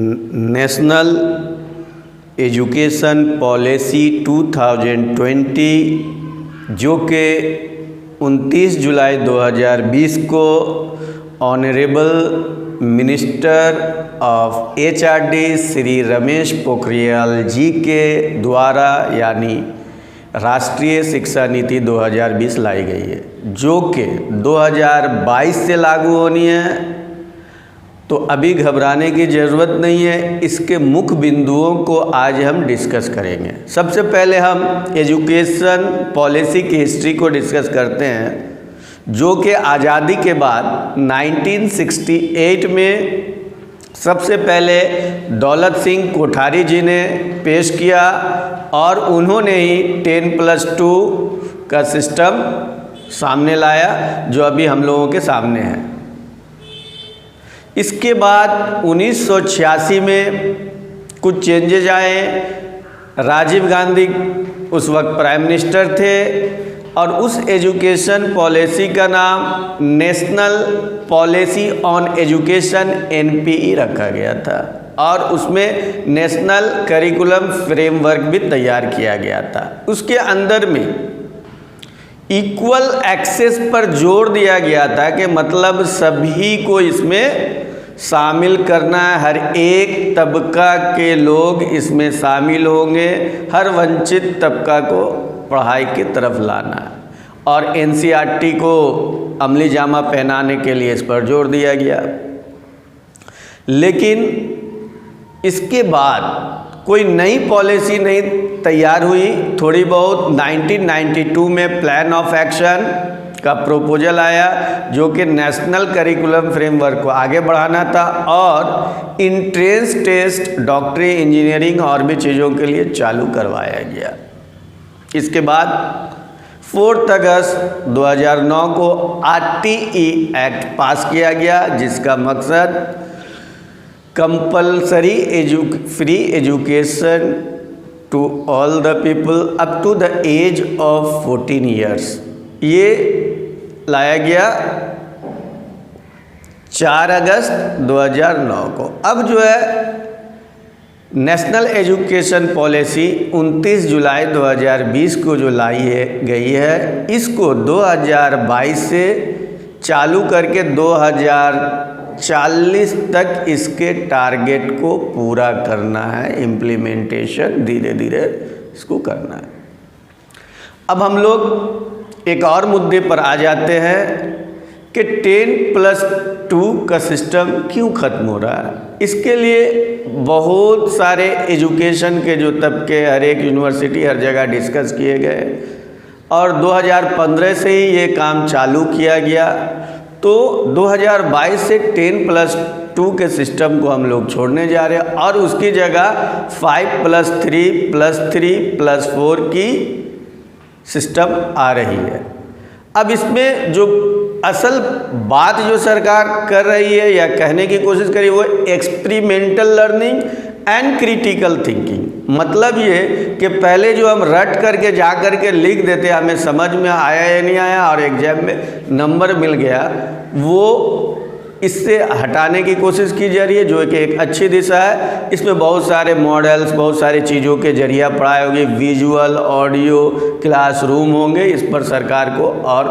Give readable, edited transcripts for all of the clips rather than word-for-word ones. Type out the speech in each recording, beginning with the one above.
National education policy 2020 जो कि 29 जुलाई 2020 को honourable minister of HRD Shri Ramesh Pokhriyal ji के द्वारा यानी राष्ट्रीय शिक्षा नीति 2020 लाई गई है, जो कि 2022 से लागू होनी है। तो अभी घबराने की ज़रूरत नहीं है। इसके मुख्य बिंदुओं को आज हम डिस्कस करेंगे। सबसे पहले हम एजुकेशन पॉलिसी की हिस्ट्री को डिस्कस करते हैं, जो कि आज़ादी के बाद 1968 में सबसे पहले दौलत सिंह कोठारी जी ने पेश किया और उन्होंने ही 10+2 का सिस्टम सामने लाया, जो अभी हम लोगों के सामने है। इसके बाद 1986 में कुछ चेंजेज आए। राजीव गांधी उस वक्त प्राइम मिनिस्टर थे और उस एजुकेशन पॉलिसी का नाम national policy on education NPE रखा गया था और उसमें नेशनल करिकुलम फ्रेमवर्क भी तैयार किया गया था। उसके अंदर में इक्वल एक्सेस पर जोर दिया गया था कि मतलब सभी को इसमें शामिल करना है, हर एक तबका के लोग इसमें शामिल होंगे, हर वंचित तबका को पढ़ाई की तरफ लाना है और NCERT को अमली जामा पहनाने के लिए इस पर जोर दिया गया। लेकिन इसके बाद कोई नई पॉलिसी नहीं तैयार हुई। थोड़ी बहुत 1992 में प्लान ऑफ एक्शन का प्रपोजल आया, जो कि नेशनल करिकुलम फ्रेमवर्क को आगे बढ़ाना था और इंट्रेंस टेस्ट डॉक्टरी, इंजीनियरिंग और भी चीज़ों के लिए चालू करवाया गया। इसके बाद 4 अगस्त 2009 को RTE एक्ट पास किया गया, जिसका मकसद compulsory free education to all the people up to the age of 14 years ये लाया गया 4 अगस्त 2009 को। अब जो है नेशनल एजुकेशन पॉलिसी 29 जुलाई 2020 को जो गई है, इसको 2022 से चालू करके 2040 तक इसके टारगेट को पूरा करना है। इम्प्लीमेंटेशन धीरे धीरे इसको करना है। अब हम लोग एक और मुद्दे पर आ जाते हैं कि 10+2 का सिस्टम क्यों ख़त्म हो रहा है। इसके लिए बहुत सारे एजुकेशन के जो तबके, हर एक यूनिवर्सिटी, हर जगह डिस्कस किए गए और 2015 से ही ये काम चालू किया गया। तो 2022 से 10+2 के सिस्टम को हम लोग छोड़ने जा रहे हैं और उसकी जगह 5+3+3+4 की सिस्टम आ रही है। अब इसमें जो असल बात जो सरकार कर रही है या कहने की कोशिश कर रही है, वो experimental learning and critical thinking. मतलब ये कि पहले जो हम रट करके जा करके लिख देते, हमें समझ में आया या नहीं आया और एग्जाम में नंबर मिल गया, वो इससे हटाने की कोशिश की जा रही है, जो कि एक अच्छी दिशा है। इसमें बहुत सारे मॉडल्स, बहुत सारी चीज़ों के जरिए पढ़ाई होगी, विजुअल, ऑडियो, क्लासरूम होंगे। इस पर सरकार को और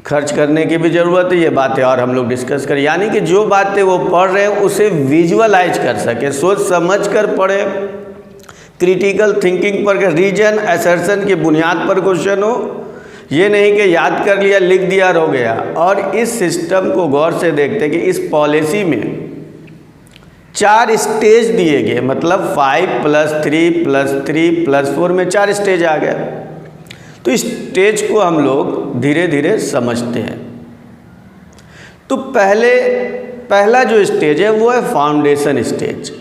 खर्च करने की भी ज़रूरत है। ये बातें और हम लोग डिस्कस करें, यानी कि जो बातें वो पढ़ रहे हैं उसे विजुअलाइज कर सके, सोच समझ कर पढ़े, क्रिटिकल थिंकिंग पर, रीजन असर्शन की बुनियाद पर क्वेश्चन हो। ये नहीं कि याद कर लिया, लिख दिया और हो गया। और इस सिस्टम को गौर से देखते हैं कि इस पॉलिसी में 4 स्टेज दिए गए, मतलब 5+3+3+4 में 4 स्टेज आ गए। तो इस स्टेज को हम लोग धीरे धीरे समझते हैं। तो पहला जो स्टेज है वो है फाउंडेशन स्टेज।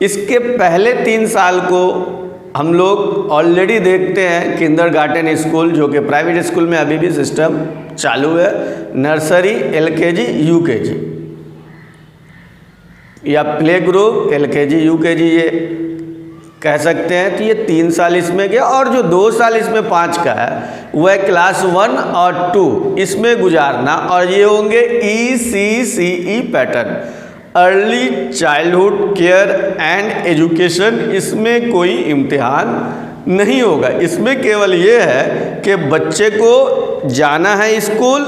इसके पहले 3 साल को हम लोग ऑलरेडी देखते हैं किंडरगार्टन स्कूल, जो कि प्राइवेट स्कूल में अभी भी सिस्टम चालू है, नर्सरी, LKG, UKG या प्ले ग्रुप, LKG, UKG ये कह सकते हैं। तो ये 3 साल इसमें गया और जो 2 साल इसमें 5 का है वह क्लास 1 और 2 इसमें गुजारना, और ये होंगे ECCE pattern. Early childhood care and education, इसमें कोई इम्तिहान नहीं होगा। इसमें केवल ये है कि बच्चे को जाना है स्कूल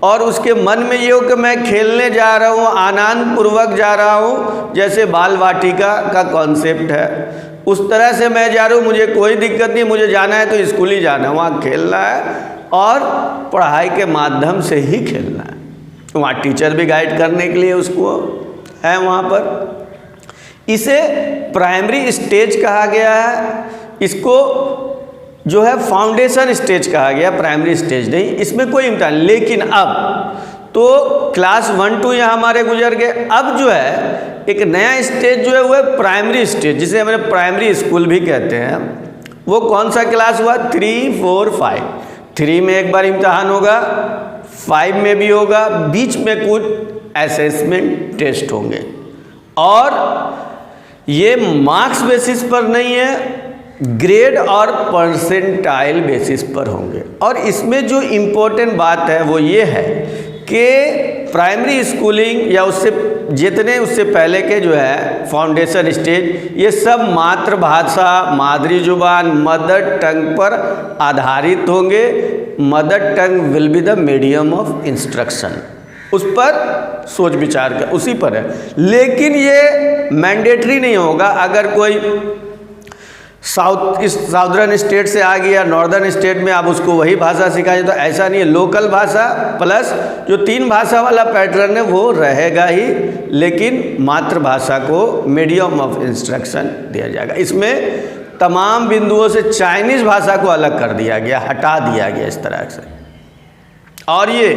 और उसके मन में ये हो कि मैं खेलने जा रहा हूँ, आनंद पूर्वक जा रहा हूँ, जैसे बाल वाटिका का कॉन्सेप्ट है उस तरह से मैं जा रहा हूँ, मुझे कोई दिक्कत नहीं, मुझे जाना है तो स्कूल ही जाना है, वहाँ खेलना है और पढ़ाई के माध्यम से ही खेलना है। वहाँ टीचर भी गाइड करने के लिए उसको है वहाँ पर। इसे प्राइमरी स्टेज कहा गया है, इसको जो है फाउंडेशन स्टेज कहा गया, प्राइमरी स्टेज नहीं, इसमें कोई इम्तिहान। लेकिन अब तो क्लास 1 2 यहाँ हमारे गुजर गए, अब जो है एक नया स्टेज जो है वो है प्राइमरी स्टेज, जिसे हमारे प्राइमरी स्कूल भी कहते हैं। वो कौन सा क्लास हुआ? 3 4 5। 3 में एक बार इम्तिहान होगा, 5 में भी होगा, बीच में कुछ असेसमेंट टेस्ट होंगे और ये मार्क्स बेसिस पर नहीं है, ग्रेड और परसेंटाइल बेसिस पर होंगे। और इसमें जो इम्पोर्टेंट बात है वो ये है कि प्राइमरी स्कूलिंग या उससे पहले के जो है फाउंडेशन स्टेज, ये सब मातृभाषा, मादरी जुबान, मदर टंग पर आधारित होंगे। Mother tongue will be the medium of instruction, उस पर सोच विचार कर उसी पर है। लेकिन ये मैंडेटरी नहीं होगा। अगर कोई साउदर्न स्टेट से आ गया, नॉर्दर्न स्टेट में आप उसको वही भाषा सिखाएं, तो ऐसा नहीं है। लोकल भाषा प्लस जो 3 भाषा वाला पैटर्न है वो रहेगा ही, लेकिन मातृभाषा को मीडियम ऑफ इंस्ट्रक्शन दिया जाएगा। इसमें तमाम बिंदुओं से चाइनीज़ भाषा को अलग कर दिया गया, हटा दिया गया इस तरह से। और ये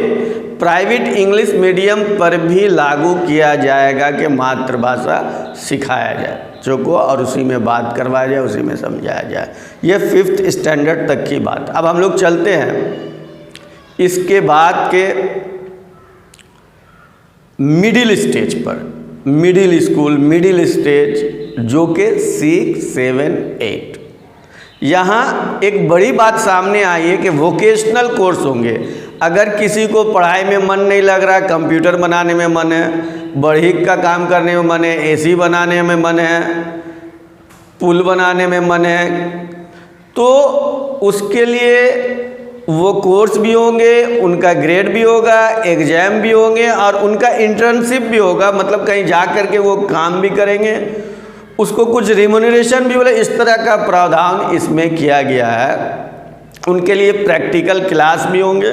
प्राइवेट इंग्लिश मीडियम पर भी लागू किया जाएगा कि मातृभाषा सिखाया जाए बच्चों को और उसी में बात करवाया जाए, उसी में समझाया जाए। ये 5th स्टैंडर्ड तक की बात। अब हम लोग चलते हैं इसके बाद के मिडिल स्टेज पर, मिडिल स्कूल, मिडिल स्टेज जो कि 6 7 8। यहाँ एक बड़ी बात सामने आई है कि वोकेशनल कोर्स होंगे। अगर किसी को पढ़ाई में मन नहीं लग रहा, कंप्यूटर बनाने में मन है, बढ़ई का काम करने में मन है, एसी बनाने में मन है, पुल बनाने में मन है, तो उसके लिए वो कोर्स भी होंगे, उनका ग्रेड भी होगा, एग्ज़ाम भी होंगे और उनका इंटर्नशिप भी होगा। मतलब कहीं जा कर के वो काम भी करेंगे, उसको कुछ रिम्यूनरेशन भी बोले, इस तरह का प्रावधान इसमें किया गया है। उनके लिए प्रैक्टिकल क्लास भी होंगे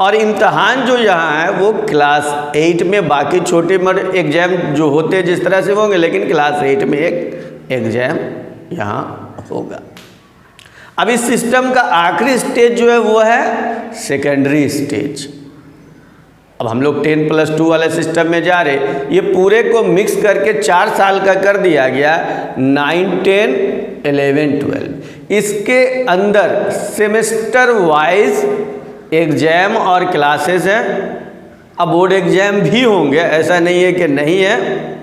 और इम्तहान जो यहाँ है वो क्लास 8 में, बाकी छोटे मोटे एग्ज़ाम जो होते हैं जिस तरह से होंगे, लेकिन क्लास 8 में एक एग्ज़ाम यहाँ होगा। अब इस सिस्टम का आखिरी स्टेज जो है वो है सेकेंडरी स्टेज। अब हम लोग 10+2 वाले सिस्टम में जा रहे, ये पूरे को मिक्स करके 4 साल का कर दिया गया, 9 10 11 12। इसके अंदर सेमेस्टर वाइज एग्ज़ाम और क्लासेस हैं। अब बोर्ड एग्ज़ाम भी होंगे, ऐसा नहीं है कि नहीं है।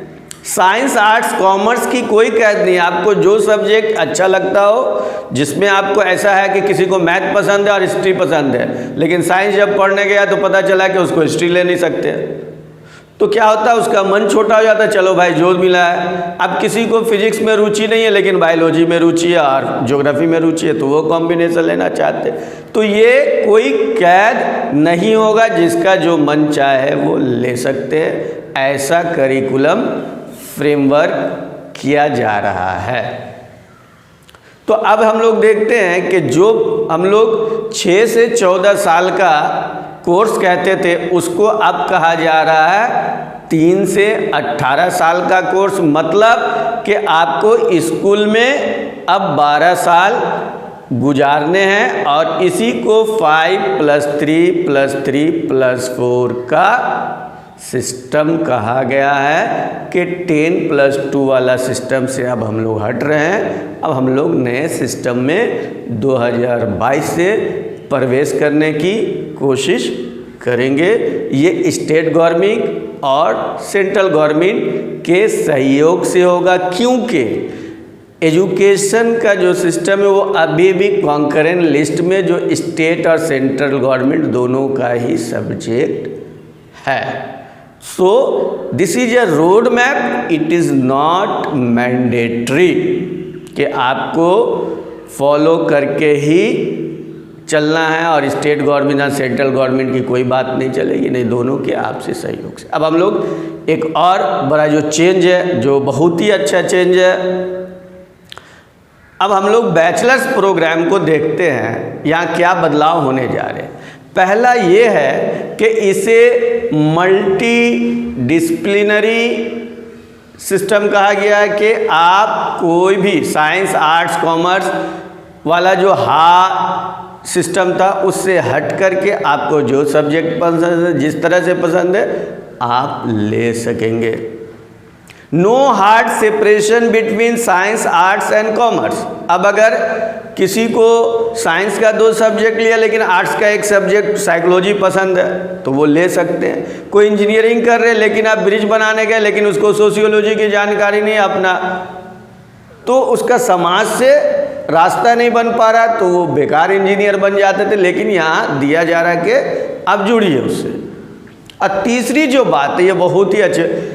साइंस, आर्ट्स, कॉमर्स की कोई कैद नहीं है। आपको जो सब्जेक्ट अच्छा लगता हो, जिसमें आपको ऐसा है कि किसी को मैथ पसंद है और हिस्ट्री पसंद है, लेकिन साइंस जब पढ़ने गया तो पता चला कि उसको हिस्ट्री ले नहीं सकते, तो क्या होता है, उसका मन छोटा हो जाता है। चलो भाई जो मिला है। अब किसी को फिजिक्स में रुचि नहीं है लेकिन बायोलॉजी में रुचि है और ज्योग्राफी में रुचि है, तो वो कॉम्बिनेशन लेना चाहते। तो ये कोई कैद नहीं होगा, जिसका जो मन चाहे वो ले सकते हैं। ऐसा करिकुलम फ्रेमवर्क किया जा रहा है। तो अब हम लोग देखते हैं कि जो हम लोग 6 से 14 साल का कोर्स कहते थे, उसको अब कहा जा रहा है 3 से 18 साल का कोर्स। मतलब कि आपको स्कूल में अब 12 साल गुजारने हैं और इसी को 5+3+3+4 का सिस्टम कहा गया है कि 10+2 वाला सिस्टम से अब हम लोग हट रहे हैं। अब हम लोग नए सिस्टम में 2022 से प्रवेश करने की कोशिश करेंगे। ये स्टेट गवर्नमेंट और सेंट्रल गवर्नमेंट के सहयोग से होगा, क्योंकि एजुकेशन का जो सिस्टम है वो अभी भी कॉन्करेंट लिस्ट में जो स्टेट और सेंट्रल गवर्नमेंट दोनों का ही सब्जेक्ट है। So this is a road map, it is not mandatory कि आपको फॉलो करके ही चलना है और स्टेट गवर्नमेंट या सेंट्रल गवर्नमेंट की कोई बात नहीं चलेगी, नहीं, दोनों के आपसी सहयोग से। अब हम लोग एक और बड़ा जो चेंज है, जो बहुत ही अच्छा चेंज है, अब हम लोग बैचलर्स प्रोग्राम को देखते हैं, यहाँ क्या बदलाव होने जा रहे हैं। पहला ये है कि इसे मल्टी डिसिप्लिनरी सिस्टम कहा गया है कि आप कोई भी साइंस, आर्ट्स, कॉमर्स वाला जो सिस्टम था उससे हट करके आपको जो सब्जेक्ट पसंद है, जिस तरह से पसंद है, आप ले सकेंगे। No hard separation between science, arts and commerce. अब अगर किसी को साइंस का 2 सब्जेक्ट लिया लेकिन आर्ट्स का 1 सब्जेक्ट साइकोलॉजी पसंद है तो वो ले सकते हैं। कोई इंजीनियरिंग कर रहे हैं लेकिन आप ब्रिज बनाने गए लेकिन उसको सोशियोलॉजी की जानकारी नहीं अपना, तो उसका समाज से रास्ता नहीं बन पा रहा, तो वो बेकार इंजीनियर बन जाते थे। लेकिन यहाँ दिया जा रहा है कि अब जुड़िए उससे। और तीसरी जो बात है, ये बहुत ही अच्छे,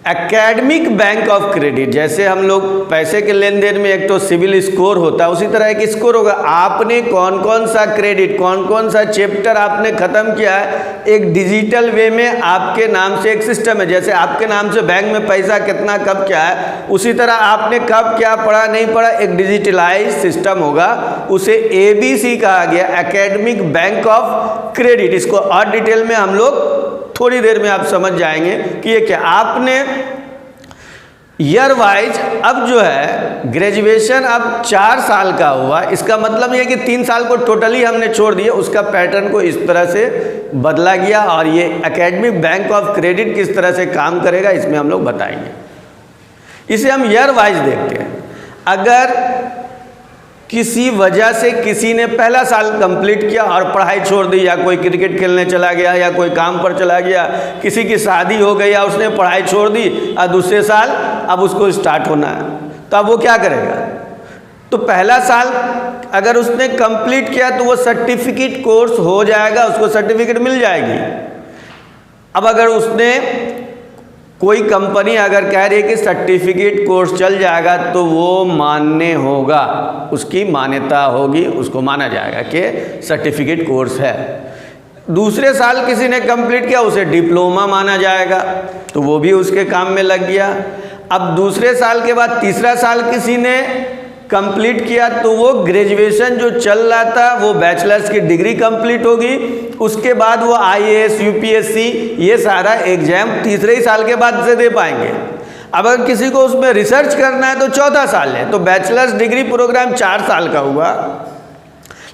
एकेडमिक बैंक ऑफ क्रेडिट। जैसे हम लोग पैसे के लेन देन में एक तो सिविल स्कोर होता है, उसी तरह एक स्कोर होगा। आपने कौन कौन सा क्रेडिट, कौन कौन सा चैप्टर आपने ख़त्म किया है, एक डिजिटल वे में आपके नाम से एक सिस्टम है। जैसे आपके नाम से बैंक में पैसा कितना कब क्या है, उसी तरह आपने कब क्या पढ़ा नहीं पढ़ा, एक डिजिटलाइज सिस्टम होगा। उसे ABC कहा गया, एकेडमिक बैंक ऑफ क्रेडिट। इसको और डिटेल में हम लोग थोड़ी देर में आप समझ जाएंगे कि ये क्या। आपने ईयर वाइज अब जो है ग्रेजुएशन अब 4 साल का हुआ, इसका मतलब ये कि 3 साल को टोटली हमने छोड़ दिया, उसका पैटर्न को इस तरह से बदला गया। और ये एकेडमिक बैंक ऑफ क्रेडिट किस तरह से काम करेगा इसमें हम लोग बताएंगे। इसे हम ईयर वाइज देखते हैं। अगर किसी वजह से किसी ने पहला साल कंप्लीट किया और पढ़ाई छोड़ दी, या कोई क्रिकेट खेलने चला गया, या कोई काम पर चला गया, किसी की शादी हो गई या उसने पढ़ाई छोड़ दी और दूसरे साल अब उसको स्टार्ट होना है, तो अब वो क्या करेगा? तो पहला साल अगर उसने कंप्लीट किया तो वो सर्टिफिकेट कोर्स हो जाएगा, उसको सर्टिफिकेट मिल जाएगी। अब अगर उसने कोई कंपनी अगर कह रही है कि सर्टिफिकेट कोर्स चल जाएगा तो वो मान्य होगा, उसकी मान्यता होगी, उसको माना जाएगा कि सर्टिफिकेट कोर्स है। दूसरे साल किसी ने कंप्लीट किया, उसे डिप्लोमा माना जाएगा, तो वो भी उसके काम में लग गया। अब दूसरे साल के बाद तीसरा साल किसी ने कंप्लीट किया तो वो ग्रेजुएशन जो चल रहा था वो बैचलर्स की डिग्री कंप्लीट होगी। उसके बाद वो IAS, UPSC ये सारा एग्जाम तीसरे ही साल के बाद से दे पाएंगे। अब अगर किसी को उसमें रिसर्च करना है तो 14 साल है, तो बैचलर्स डिग्री प्रोग्राम 4 साल का हुआ,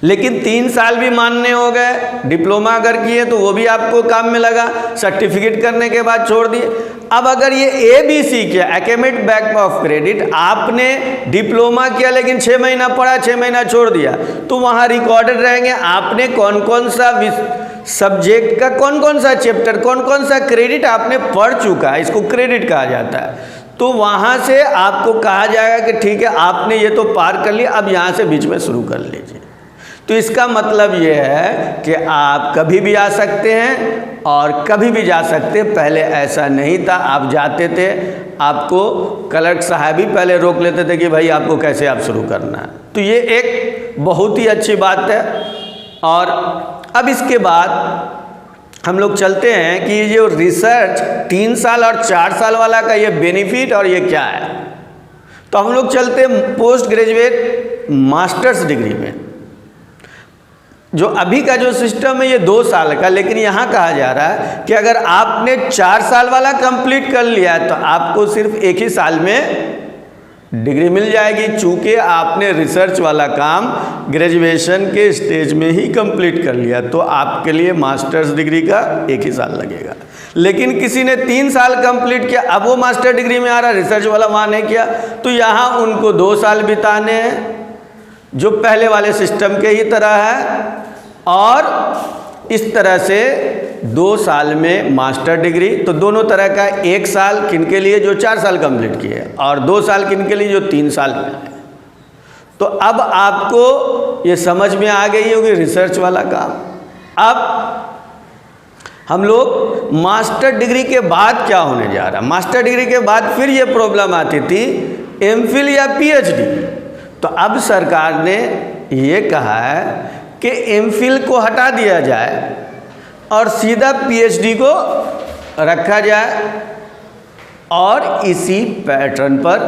लेकिन 3 साल भी मान्य हो गए। डिप्लोमा अगर किए तो वो भी आपको काम में लगा, सर्टिफिकेट करने के बाद छोड़ दिए। अब अगर ये ABC किया, एकेडमिक बैंक ऑफ क्रेडिट, आपने डिप्लोमा किया लेकिन 6 महीना पढ़ा, 6 महीना छोड़ दिया, तो वहाँ रिकॉर्डेड रहेंगे आपने कौन कौन सा सब्जेक्ट का कौन कौन सा चैप्टर, कौन कौन सा क्रेडिट आपने पढ़ चुका है, इसको क्रेडिट कहा जाता है। तो वहाँ से आपको कहा जाएगा कि ठीक है आपने ये तो पार कर लिया, अब यहाँ से बीच में शुरू कर लीजिए। तो इसका मतलब ये है कि आप कभी भी आ सकते हैं और कभी भी जा सकते हैं। पहले ऐसा नहीं था, आप जाते थे, आपको क्लर्क साहब ही पहले रोक लेते थे कि भाई आपको कैसे आप शुरू करना है। तो ये एक बहुत ही अच्छी बात है। और अब इसके बाद हम लोग चलते हैं कि ये जो रिसर्च 3 साल और 4 साल वाला का ये बेनिफिट और ये क्या है। तो हम लोग चलते हैं पोस्ट ग्रेजुएट मास्टर्स डिग्री में। जो अभी का जो सिस्टम है ये 2 साल का, लेकिन यहाँ कहा जा रहा है कि अगर आपने 4 साल वाला कंप्लीट कर लिया है तो आपको सिर्फ 1 ही साल में डिग्री मिल जाएगी। चूँकि आपने रिसर्च वाला काम ग्रेजुएशन के स्टेज में ही कंप्लीट कर लिया तो आपके लिए मास्टर्स डिग्री का 1 ही साल लगेगा। लेकिन किसी ने 3 साल कंप्लीट किया, अब वो मास्टर डिग्री में आ रहा, रिसर्च वाला वहाँ नहीं किया, तो यहाँ उनको 2 साल बिताने हैं जो पहले वाले सिस्टम के ही तरह है। और इस तरह से 2 साल में मास्टर डिग्री, तो दोनों तरह का 1 साल किन के लिए जो 4 साल कंप्लीट किए और 2 साल किन के लिए जो 3 साल में है। तो अब आपको ये समझ में आ गई होगी रिसर्च वाला काम। अब हम लोग मास्टर डिग्री के बाद क्या होने जा रहा है, मास्टर डिग्री के बाद फिर ये प्रॉब्लम आती थी एमफिल या पीएचडी। तो अब सरकार ने ये कहा है कि एमफिल को हटा दिया जाए और सीधा पीएचडी को रखा जाए और इसी पैटर्न पर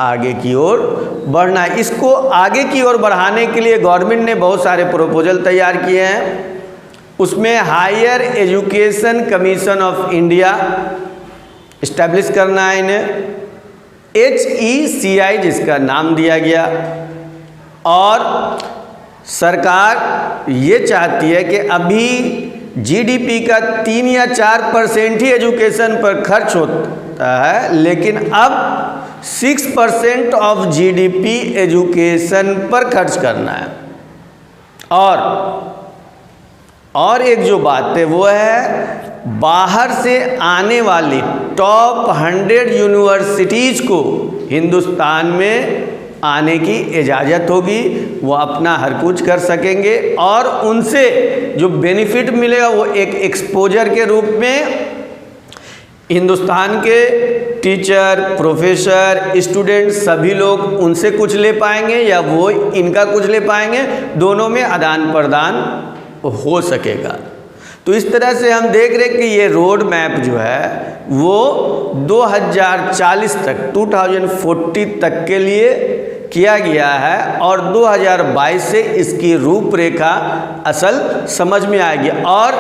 आगे की ओर बढ़ना है। इसको आगे की ओर बढ़ाने के लिए गवर्नमेंट ने बहुत सारे प्रपोजल तैयार किए हैं। उसमें higher education commission of India establish करना है इन्हें, HECI जिसका नाम दिया गया। और सरकार ये चाहती है कि अभी जीडीपी का 3 या 4% ही एजुकेशन पर खर्च होता है, लेकिन अब 6% ऑफ जीडीपी एजुकेशन पर खर्च करना है। और एक जो बात है वो है बाहर से आने वाली टॉप 100 यूनिवर्सिटीज़ को हिंदुस्तान में आने की इजाज़त होगी, वो अपना हर कुछ कर सकेंगे और उनसे जो बेनिफिट मिलेगा वो एक एक्सपोजर के रूप में हिंदुस्तान के टीचर, प्रोफेसर, स्टूडेंट सभी लोग उनसे कुछ ले पाएंगे या वो इनका कुछ ले पाएंगे, दोनों में आदान प्रदान हो सकेगा। तो इस तरह से हम देख रहे हैं कि ये रोड मैप जो है वो 2040 तक 2040 तक के लिए किया गया है और 2022 से इसकी रूपरेखा असल समझ में आएगी। और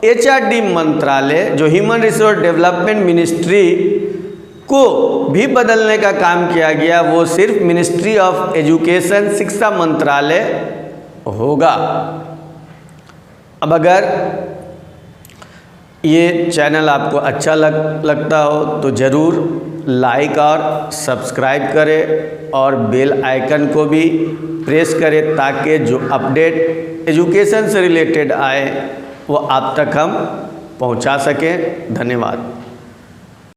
HRD मंत्रालय जो ह्यूमन रिसोर्स डेवलपमेंट मिनिस्ट्री को भी बदलने का काम किया गया, वो सिर्फ मिनिस्ट्री ऑफ एजुकेशन शिक्षा मंत्रालय होगा। अब अगर ये चैनल आपको अच्छा लगता हो तो ज़रूर लाइक और सब्सक्राइब करें और बेल आइकन को भी प्रेस करें ताकि जो अपडेट एजुकेशन से रिलेटेड आए वो आप तक हम पहुंचा सकें। धन्यवाद।